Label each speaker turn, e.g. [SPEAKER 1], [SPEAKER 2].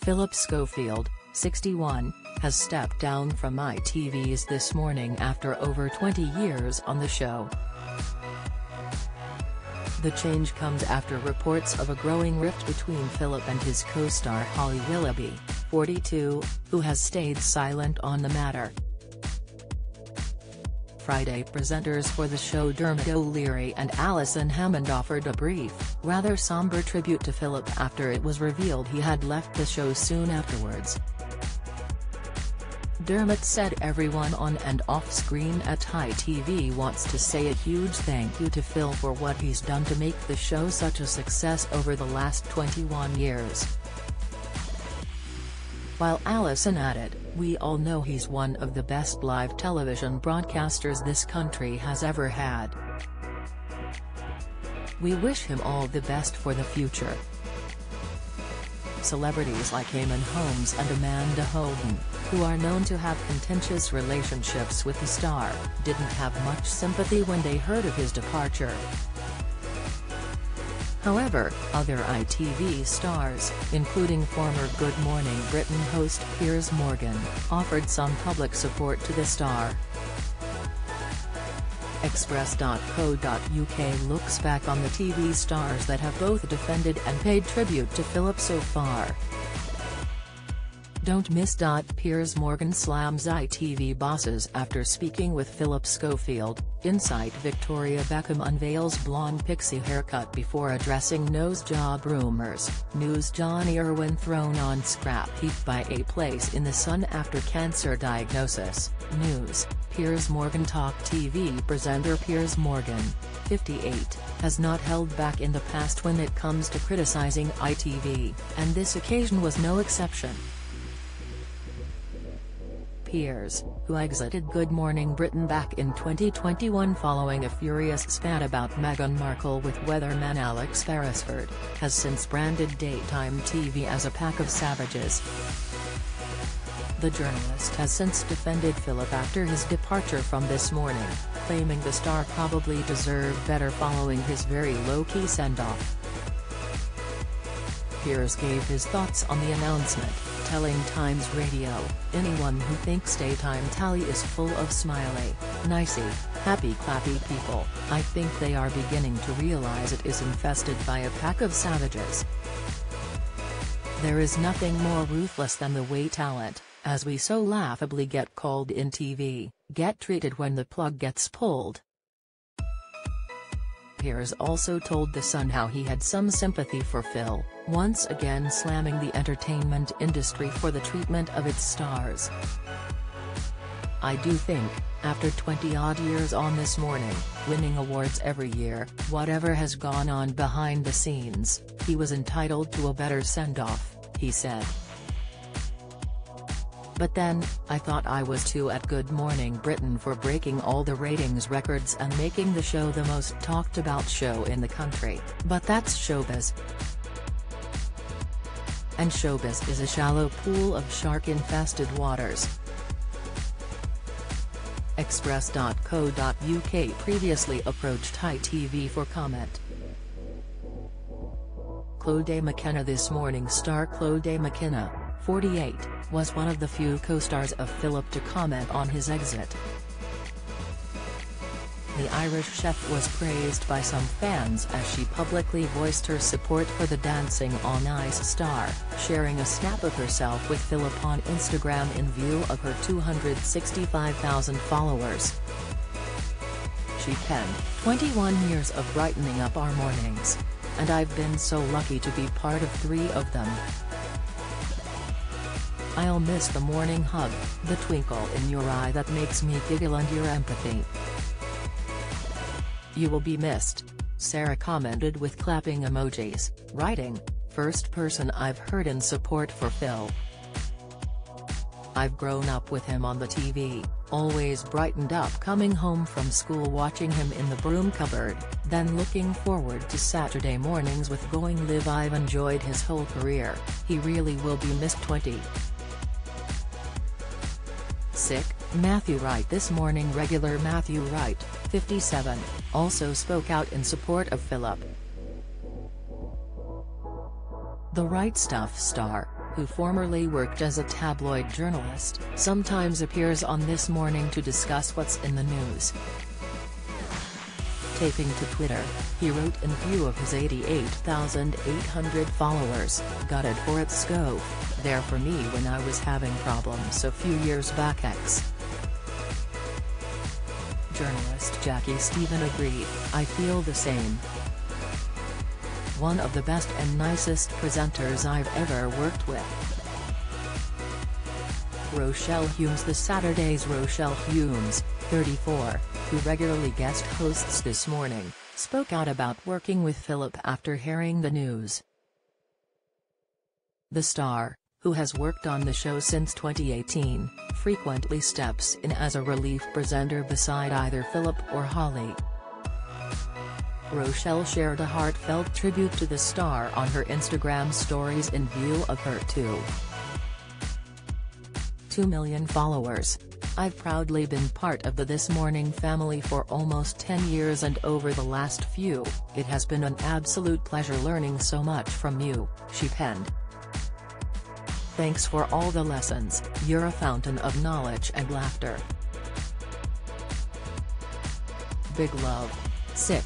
[SPEAKER 1] Phillip Schofield, 61, has stepped down from ITV's This Morning after over 20 years on the show. The change comes after reports of a growing rift between Phillip and his co-star Holly Willoughby, 42, who has stayed silent on the matter. Friday, presenters for the show Dermot O'Leary and Alison Hammond offered a brief, rather somber tribute to Phillip after it was revealed he had left the show soon afterwards. Dermot said everyone on and off screen at ITV wants to say a huge thank you to Phil for what he's done to make the show such a success over the last 21 years. While Alison added, "We all know he's one of the best live television broadcasters this country has ever had. We wish him all the best for the future." Celebrities like Eamon Holmes and Amanda Holden, who are known to have contentious relationships with the star, didn't have much sympathy when they heard of his departure. However, other ITV stars, including former Good Morning Britain host Piers Morgan, offered some public support to the star. Express.co.uk looks back on the TV stars that have both defended and paid tribute to Phillip so far. Don't miss. Piers Morgan slams ITV bosses after speaking with Phillip Schofield. Insight: Victoria Beckham unveils blonde pixie haircut before addressing nose job rumors. News: Johnny Irwin thrown on scrap heap by A Place in the Sun after cancer diagnosis. News: Piers Morgan. Talk TV presenter Piers Morgan, 58, has not held back in the past when it comes to criticizing ITV, and this occasion was no exception. Piers, who exited Good Morning Britain back in 2021 following a furious spat about Meghan Markle with weatherman Alex Beresford, has since branded daytime TV as a pack of savages. The journalist has since defended Phillip after his departure from This Morning, claiming the star probably deserved better following his very low-key send-off. Piers gave his thoughts on the announcement, telling Times Radio, "Anyone who thinks daytime tally is full of smiley, nicey, happy clappy people, I think they are beginning to realize it is infested by a pack of savages. There is nothing more ruthless than the way talent, as we so laughably get called in TV, get treated when the plug gets pulled." Piers also told The Sun how he had some sympathy for Phil, once again slamming the entertainment industry for the treatment of its stars. "I do think, after 20-odd years on This Morning, winning awards every year, whatever has gone on behind the scenes, he was entitled to a better send-off," he said. "But then, I thought I was too at Good Morning Britain for breaking all the ratings records and making the show the most talked about show in the country, but that's showbiz. And showbiz is a shallow pool of shark-infested waters." Express.co.uk previously approached ITV for comment. Clodagh McKenna. This Morning star Clodagh McKenna, 48, was one of the few co-stars of Phillip to comment on his exit. The Irish chef was praised by some fans as she publicly voiced her support for the Dancing on Ice star, sharing a snap of herself with Phillip on Instagram in view of her 265,000 followers. She penned, "21 years of brightening up our mornings. And I've been so lucky to be part of 3 of them. I'll miss the morning hug, the twinkle in your eye that makes me giggle and your empathy. You will be missed," Sarah commented with clapping emojis, writing, "First person I've heard in support for Phil. I've grown up with him on the TV, always brightened up coming home from school watching him in the broom cupboard, then looking forward to Saturday mornings with Going Live. I've enjoyed his whole career, he really will be missed." 20. Sick, Matthew Wright. This Morning regular Matthew Wright, 57, also spoke out in support of Phillip. The Right Stuff star, who formerly worked as a tabloid journalist, sometimes appears on This Morning to discuss what's in the news. Taking to Twitter, he wrote, in view of his 88,800 followers, gutted for its scope, there for me when I was having problems a few years back X. Journalist Jackie Stephen agreed, I feel the same. One of the best and nicest presenters I've ever worked with. Rochelle Humes. The Saturday's Rochelle Humes, 34, who regularly guest hosts This Morning, spoke out about working with Phillip after hearing the news. The star, who has worked on the show since 2018, frequently steps in as a relief presenter beside either Phillip or Holly. Rochelle shared a heartfelt tribute to the star on her Instagram stories in view of her 2 million followers. I've proudly been part of the This Morning family for almost 10 years, and over the last few, it has been an absolute pleasure learning so much from you, she penned. Thanks for all the lessons, you're a fountain of knowledge and laughter. Big love. Sick.